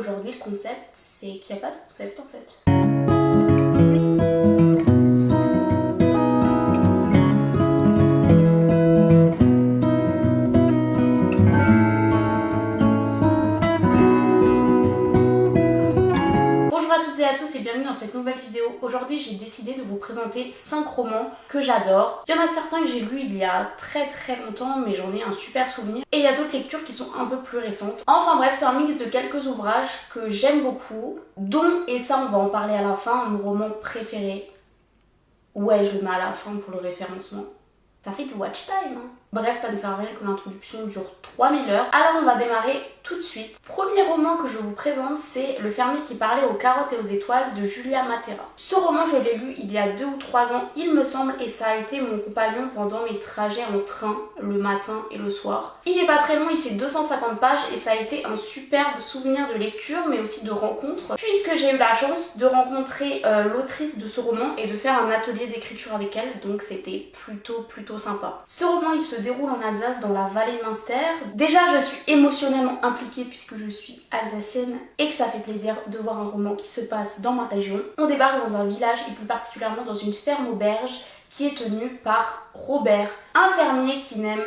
aujourd'hui le concept, c'est qu'il n'y a pas de concept en fait. Bonjour à toutes et à tous et bienvenue dans cette nouvelle vidéo. Aujourd'hui j'ai décidé de vous présenter 5 romans que j'adore. Il y en a certains que j'ai lus il y a très longtemps mais j'en ai un super souvenir. Et il y a d'autres lectures qui sont un peu plus récentes. Enfin bref, c'est un mix de quelques ouvrages que j'aime beaucoup, dont, et ça on va en parler à la fin, mon roman préféré. Ouais, je le mets à la fin pour le référencement. Ça fait du watch time, hein. Bref, ça ne sert à rien que l'introduction dure 3000 heures. Alors on va démarrer tout de suite. Premier roman que je vous présente, c'est Le fermier qui parlait aux carottes et aux étoiles de Julia Matera. Ce roman, je l'ai lu il y a 2 ou 3 ans, il me semble, et ça a été mon compagnon pendant mes trajets en train, le matin et le soir. Il n'est pas très long, il fait 250 pages et ça a été un superbe souvenir de lecture, mais aussi de rencontre, puisque j'ai eu la chance de rencontrer l'autrice de ce roman et de faire un atelier d'écriture avec elle, donc c'était plutôt sympa. Ce roman, il se déroule en Alsace, dans la vallée de Münster. Déjà, je suis émotionnellement impliquée puisque je suis alsacienne et que ça fait plaisir de voir un roman qui se passe dans ma région. On débarque dans un village et plus particulièrement dans une ferme auberge qui est tenue par Robert, un fermier qui n'aime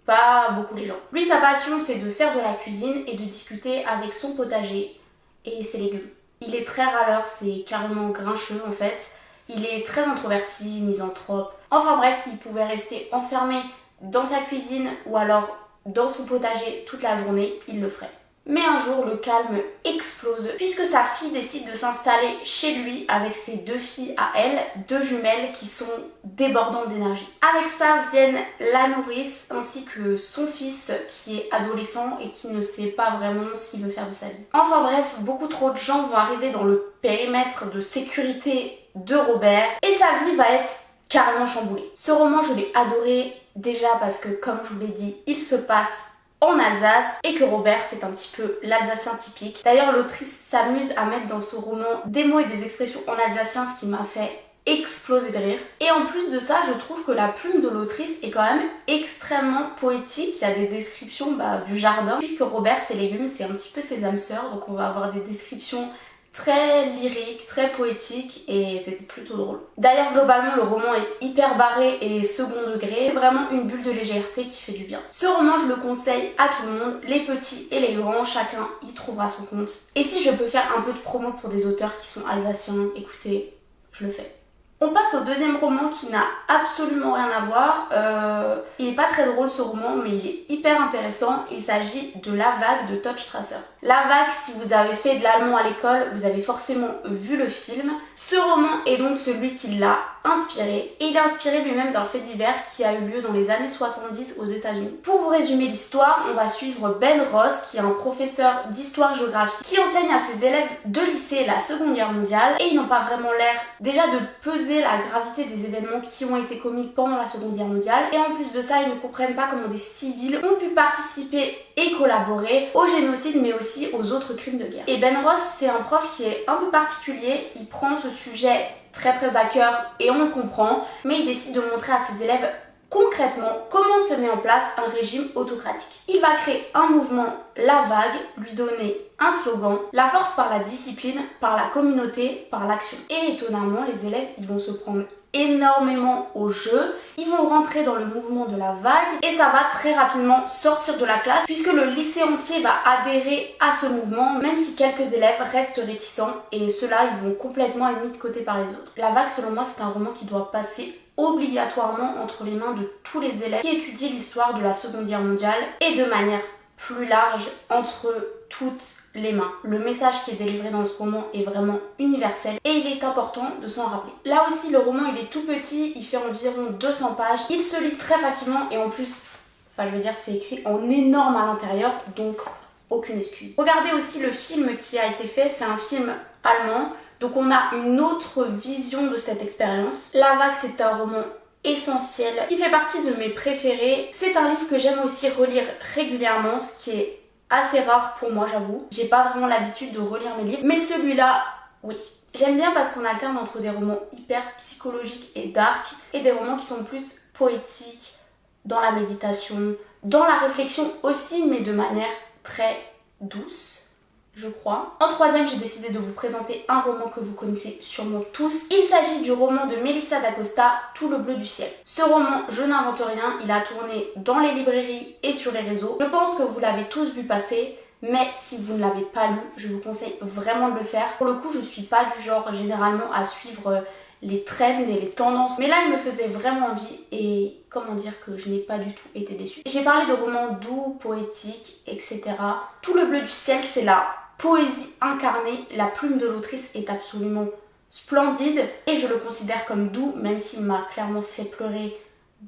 pas beaucoup les gens. Lui, sa passion, c'est de faire de la cuisine et de discuter avec son potager et ses légumes. Il est très râleur, c'est carrément grincheux en fait. Il est très introverti, misanthrope. Enfin bref, s'il pouvait rester enfermé dans sa cuisine ou alors dans son potager toute la journée, il le ferait. Mais un jour, le calme explose puisque sa fille décide de s'installer chez lui avec ses 2 filles à elle, 2 jumelles qui sont débordantes d'énergie. Avec ça viennent la nourrice ainsi que son fils qui est adolescent et qui ne sait pas vraiment ce qu'il veut faire de sa vie. Enfin bref, beaucoup trop de gens vont arriver dans le périmètre de sécurité de Robert et sa vie va être carrément chamboulée. Ce roman, je l'ai adoré déjà parce que, comme je vous l'ai dit, il se passe en Alsace et que Robert, c'est un petit peu l'Alsacien typique. D'ailleurs, l'autrice s'amuse à mettre dans ce roman des mots et des expressions en alsacien, ce qui m'a fait exploser de rire. Et en plus de ça, je trouve que la plume de l'autrice est quand même extrêmement poétique. Il y a des descriptions du jardin, puisque Robert, ses légumes, c'est un petit peu ses âmes sœurs, donc on va avoir des descriptions très lyrique, très poétique et c'était plutôt drôle. D'ailleurs, globalement, le roman est hyper barré et second degré. C'est vraiment une bulle de légèreté qui fait du bien. Ce roman, je le conseille à tout le monde, les petits et les grands, chacun y trouvera son compte. Et si je peux faire un peu de promo pour des auteurs qui sont alsaciens, écoutez, je le fais. On passe au deuxième roman qui n'a absolument rien à voir. Il est pas très drôle ce roman, mais il est hyper intéressant. Il s'agit de La Vague de Todd Strasser. La Vague, si vous avez fait de l'allemand à l'école, vous avez forcément vu le film. Ce roman est donc celui qui l'a inspiré. Et il est inspiré lui-même d'un fait divers qui a eu lieu dans les années 70 aux États-Unis. Pour vous résumer l'histoire, on va suivre Ben Ross, qui est un professeur d'histoire-géographie, qui enseigne à ses élèves de lycée la Seconde Guerre mondiale. Et ils n'ont pas vraiment l'air déjà de peser la gravité des événements qui ont été commis pendant la Seconde Guerre mondiale. Et en plus de ça, ils ne comprennent pas comment des civils ont pu participer et collaborer au génocide, mais aussi aux autres crimes de guerre. Et Ben Ross, c'est un prof qui est un peu particulier. Il prend ce sujet très à cœur et on le comprend, mais il décide de montrer à ses élèves concrètement comment se met en place un régime autocratique. Il va créer un mouvement, La Vague, lui donner un slogan, la force par la discipline, par la communauté, par l'action. Et étonnamment, les élèves, ils vont se prendre énormément au jeu, ils vont rentrer dans le mouvement de la vague et ça va très rapidement sortir de la classe puisque le lycée entier va adhérer à ce mouvement, même si quelques élèves restent réticents et ceux-là ils vont complètement être mis de côté par les autres. La Vague, selon moi, c'est un roman qui doit passer obligatoirement entre les mains de tous les élèves qui étudient l'histoire de la Seconde Guerre mondiale et de manière plus large entre toutes les mains. Le message qui est délivré dans ce roman est vraiment universel et il est important de s'en rappeler. Là aussi, le roman il est tout petit, il fait environ 200 pages, il se lit très facilement et en plus, c'est écrit en énorme à l'intérieur, donc aucune excuse. Regardez aussi le film qui a été fait, c'est un film allemand, donc on a une autre vision de cette expérience. La Vague, c'est un roman essentiel qui fait partie de mes préférés. C'est un livre que j'aime aussi relire régulièrement, ce qui est assez rare pour moi, j'avoue. J'ai pas vraiment l'habitude de relire mes livres, mais celui-là, oui. J'aime bien parce qu'on alterne entre des romans hyper psychologiques et dark et des romans qui sont plus poétiques, dans la méditation, dans la réflexion aussi, mais de manière très douce. je crois. En troisième, j'ai décidé de vous présenter un roman que vous connaissez sûrement tous. Il s'agit du roman de Melissa d'Acosta, Tout le bleu du ciel. Ce roman, je n'invente rien, il a tourné dans les librairies et sur les réseaux. Je pense que vous l'avez tous vu passer, mais si vous ne l'avez pas lu, je vous conseille vraiment de le faire. Pour le coup, je suis pas du genre généralement à suivre les trends et les tendances, mais là il me faisait vraiment envie et comment dire que je n'ai pas du tout été déçue. J'ai parlé de romans doux, poétiques, etc. Tout le bleu du ciel, c'est la poésie incarnée. La plume de l'autrice est absolument splendide et je le considère comme doux, même s'il m'a clairement fait pleurer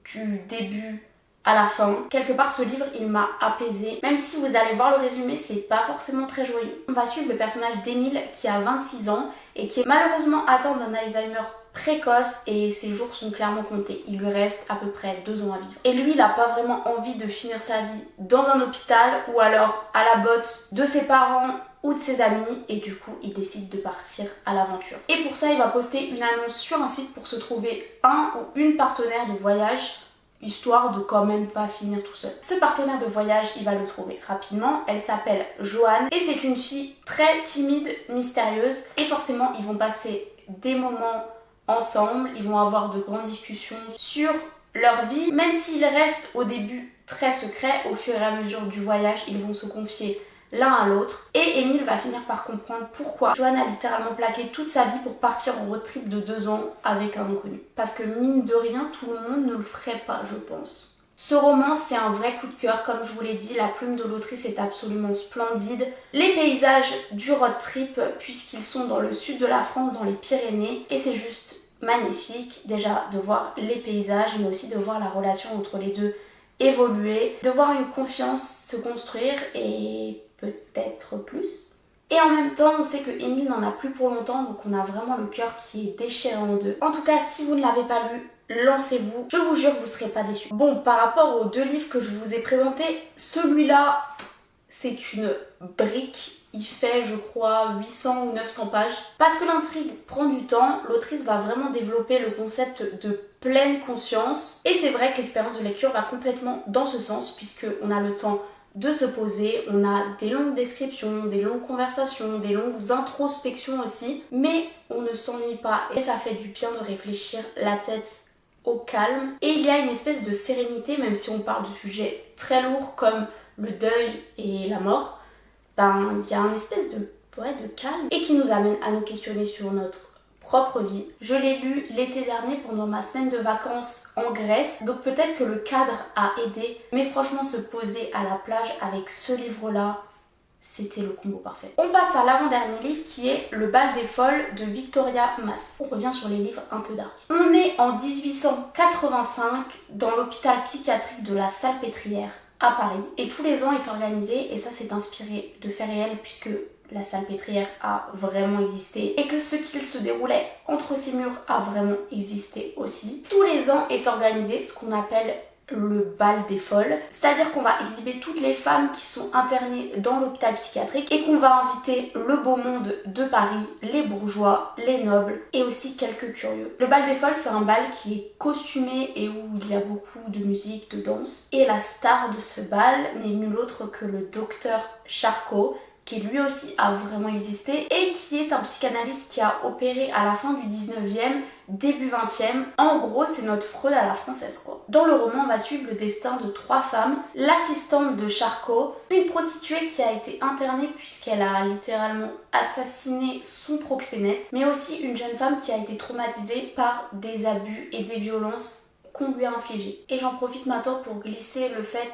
du début à la fin. Quelque part, ce livre, il m'a apaisée. Même si vous allez voir le résumé, c'est pas forcément très joyeux. On va suivre le personnage d'Émile qui a 26 ans et qui est malheureusement atteint d'un Alzheimer précoce et ses jours sont clairement comptés. Il lui reste à peu près 2 ans à vivre. Et lui, il n'a pas vraiment envie de finir sa vie dans un hôpital ou alors à la botte de ses parents ou de ses amis et du coup il décide de partir à l'aventure. Et pour ça il va poster une annonce sur un site pour se trouver un ou une partenaire de voyage, histoire de quand même pas finir tout seul. Ce partenaire de voyage, il va le trouver rapidement. Elle s'appelle Joanne et c'est une fille très timide, mystérieuse et forcément ils vont passer des moments ensemble, ils vont avoir de grandes discussions sur leur vie, même s'ils restent au début très secrets, au fur et à mesure du voyage, ils vont se confier l'un à l'autre et Émile va finir par comprendre pourquoi Joanne a littéralement plaqué toute sa vie pour partir en road trip de 2 ans avec un inconnu. Parce que mine de rien, tout le monde ne le ferait pas, je pense. Ce roman, c'est un vrai coup de cœur, comme je vous l'ai dit, la plume de l'autrice est absolument splendide. Les paysages du road trip, puisqu'ils sont dans le sud de la France, dans les Pyrénées, et c'est juste magnifique déjà de voir les paysages, mais aussi de voir la relation entre les deux évoluer, de voir une confiance se construire et peut-être plus. Et en même temps, on sait que Émile n'en a plus pour longtemps, donc on a vraiment le cœur qui est déchiré en deux. En tout cas, si vous ne l'avez pas lu, lancez-vous, je vous jure, vous ne serez pas déçus. Bon, par rapport aux 2 livres que je vous ai présentés, celui-là, c'est une brique. Il fait, je crois, 800 ou 900 pages. Parce que l'intrigue prend du temps, l'autrice va vraiment développer le concept de pleine conscience. Et c'est vrai que l'expérience de lecture va complètement dans ce sens, puisqu'on a le temps de se poser, on a des longues descriptions, des longues conversations, des longues introspections aussi, mais on ne s'ennuie pas et ça fait du bien de réfléchir la tête au calme. Et il y a une espèce de sérénité, même si on parle de sujets très lourds comme le deuil et la mort, il y a une espèce de calme et qui nous amène à nous questionner sur notre propre vie. Je l'ai lu l'été dernier pendant ma semaine de vacances en Grèce, donc peut-être que le cadre a aidé, mais franchement se poser à la plage avec ce livre-là, c'était le combo parfait. On passe à l'avant-dernier livre qui est Le bal des folles de Victoria Mass. On revient sur les livres un peu dark. On est en 1885 dans l'hôpital psychiatrique de la Salpêtrière à Paris et tous les ans est organisé, et ça c'est inspiré de faits réels puisque la Salpêtrière a vraiment existé et que ce qu'il se déroulait entre ces murs a vraiment existé aussi. Tous les ans est organisé ce qu'on appelle le bal des folles, c'est-à-dire qu'on va exhiber toutes les femmes qui sont internées dans l'hôpital psychiatrique et qu'on va inviter le beau monde de Paris, les bourgeois, les nobles et aussi quelques curieux. Le bal des folles, c'est un bal qui est costumé et où il y a beaucoup de musique, de danse. Et la star de ce bal n'est nul autre que le docteur Charcot, qui lui aussi a vraiment existé et qui est un psychanalyste qui a opéré à la fin du 19e, début 20e. En gros, c'est notre Freud à la française quoi. Dans le roman, on va suivre le destin de 3 femmes. L'assistante de Charcot, une prostituée qui a été internée puisqu'elle a littéralement assassiné son proxénète, mais aussi une jeune femme qui a été traumatisée par des abus et des violences qu'on lui a infligées. Et j'en profite maintenant pour glisser le fait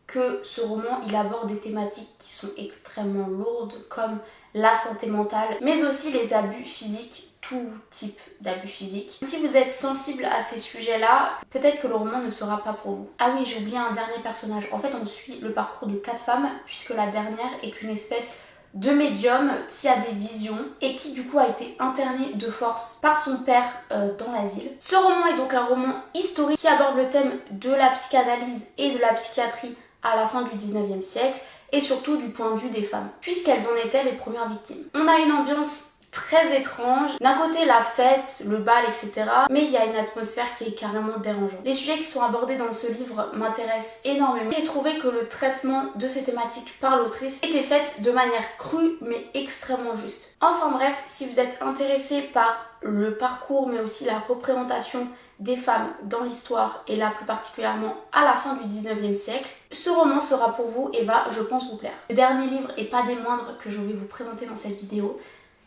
que ce roman, il aborde des thématiques qui sont extrêmement lourdes comme la santé mentale, mais aussi les abus physiques, tout type d'abus physiques. Si vous êtes sensible à ces sujets-là, peut-être que le roman ne sera pas pour vous. Ah oui, j'ai oublié un dernier personnage. En fait, on suit le parcours de 4 femmes, puisque la dernière est une espèce de médium qui a des visions et qui du coup a été internée de force par son père dans l'asile. Ce roman est donc un roman historique qui aborde le thème de la psychanalyse et de la psychiatrie à la fin du 19e siècle et surtout du point de vue des femmes, puisqu'elles en étaient les premières victimes. On a une ambiance très étrange. D'un côté la fête, le bal, etc. Mais il y a une atmosphère qui est carrément dérangeante. Les sujets qui sont abordés dans ce livre m'intéressent énormément. J'ai trouvé que le traitement de ces thématiques par l'autrice était fait de manière crue mais extrêmement juste. Enfin bref, si vous êtes intéressé par le parcours mais aussi la représentation des femmes dans l'histoire et là plus particulièrement à la fin du 19e siècle, ce roman sera pour vous et va, je pense, vous plaire. Le dernier livre et pas des moindres que je vais vous présenter dans cette vidéo,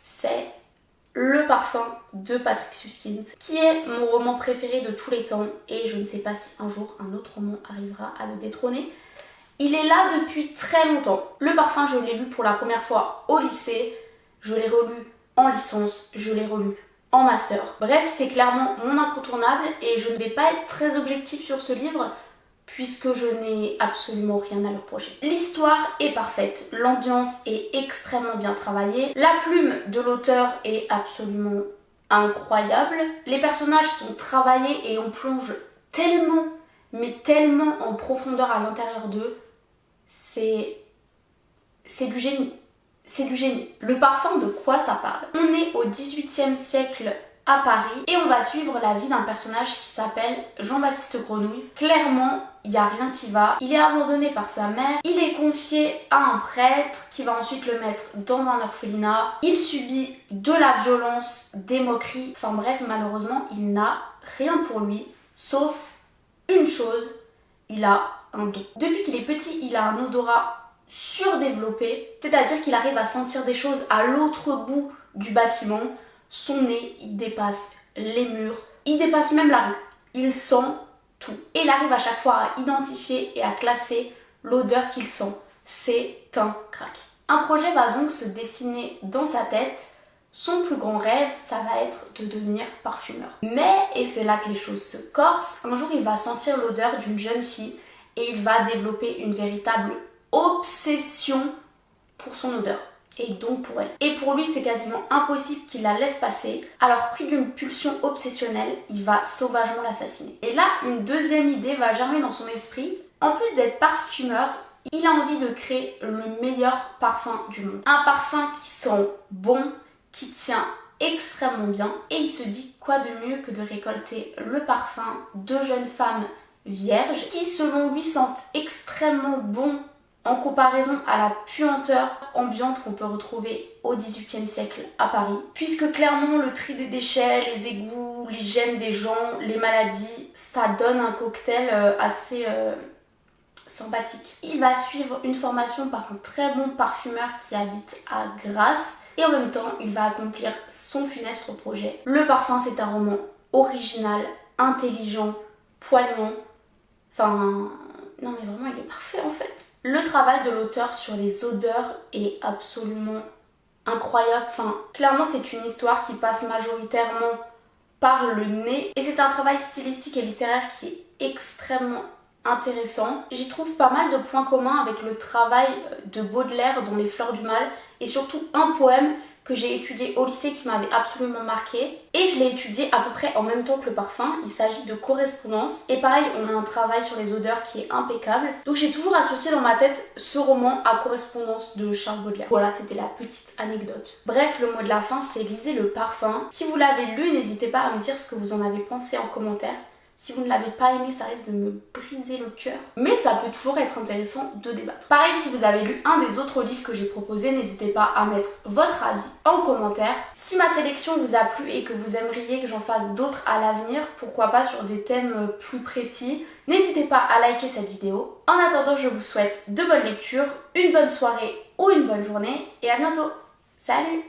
c'est Le Parfum de Patrick Süskind, qui est mon roman préféré de tous les temps et je ne sais pas si un jour un autre roman arrivera à le détrôner. Il est là depuis très longtemps. Le Parfum, je l'ai lu pour la première fois au lycée, je l'ai relu en licence, je l'ai relu en master. Bref, c'est clairement mon incontournable et je ne vais pas être très objective sur ce livre puisque je n'ai absolument rien à lui reprocher. L'histoire est parfaite, l'ambiance est extrêmement bien travaillée, la plume de l'auteur est absolument incroyable, les personnages sont travaillés et on plonge tellement, mais tellement en profondeur à l'intérieur d'eux, c'est du génie. C'est du génie. Le Parfum, de quoi ça parle? On est au 18e siècle à Paris et on va suivre la vie d'un personnage qui s'appelle Jean-Baptiste Grenouille. Clairement, il n'y a rien qui va. Il est abandonné par sa mère, il est confié à un prêtre qui va ensuite le mettre dans un orphelinat. Il subit de la violence, des moqueries. Enfin bref, malheureusement, il n'a rien pour lui, sauf une chose, il a un don. Depuis qu'il est petit, il a un odorat surdéveloppé, c'est-à-dire qu'il arrive à sentir des choses à l'autre bout du bâtiment. Son nez, il dépasse les murs, il dépasse même la rue. Il sent tout. Et il arrive à chaque fois à identifier et à classer l'odeur qu'il sent. C'est un crack. Un projet va donc se dessiner dans sa tête. Son plus grand rêve, ça va être de devenir parfumeur. Mais, et c'est là que les choses se corsent, un jour il va sentir l'odeur d'une jeune fille et il va développer une véritable obsession pour son odeur et donc pour elle. Et pour lui, c'est quasiment impossible qu'il la laisse passer. Alors, pris d'une pulsion obsessionnelle, il va sauvagement l'assassiner. Et là, une deuxième idée va germer dans son esprit. En plus d'être parfumeur, il a envie de créer le meilleur parfum du monde. Un parfum qui sent bon, qui tient extrêmement bien. Et il se dit quoi de mieux que de récolter le parfum de jeunes femmes vierges qui, selon lui, sentent extrêmement bon en comparaison à la puanteur ambiante qu'on peut retrouver au XVIIIe siècle à Paris. Puisque clairement le tri des déchets, les égouts, l'hygiène des gens, les maladies, ça donne un cocktail assez sympathique. Il va suivre une formation par un très bon parfumeur qui habite à Grasse et en même temps il va accomplir son funeste projet. Le Parfum, c'est un roman original, intelligent, poignant, enfin... non mais vraiment il est parfait en fait. Le travail de l'auteur sur les odeurs est absolument incroyable. Enfin, clairement c'est une histoire qui passe majoritairement par le nez. Et c'est un travail stylistique et littéraire qui est extrêmement intéressant. J'y trouve pas mal de points communs avec le travail de Baudelaire dans Les Fleurs du Mal. Et surtout un poème que j'ai étudié au lycée qui m'avait absolument marqué et je l'ai étudié à peu près en même temps que le parfum. Il s'agit de Correspondance et pareil on a un travail sur les odeurs qui est impeccable, donc j'ai toujours associé dans ma tête ce roman à Correspondance de Charles Baudelaire. Voilà, c'était la petite anecdote. Bref, le mot de la fin c'est lisez Le Parfum. Si vous l'avez lu, n'hésitez pas à me dire ce que vous en avez pensé en commentaire. Si vous ne l'avez pas aimé, ça risque de me briser le cœur. Mais ça peut toujours être intéressant de débattre. Pareil, si vous avez lu un des autres livres que j'ai proposés, n'hésitez pas à mettre votre avis en commentaire. Si ma sélection vous a plu et que vous aimeriez que j'en fasse d'autres à l'avenir, pourquoi pas sur des thèmes plus précis, n'hésitez pas à liker cette vidéo. En attendant, je vous souhaite de bonnes lectures, une bonne soirée ou une bonne journée et à bientôt. Salut!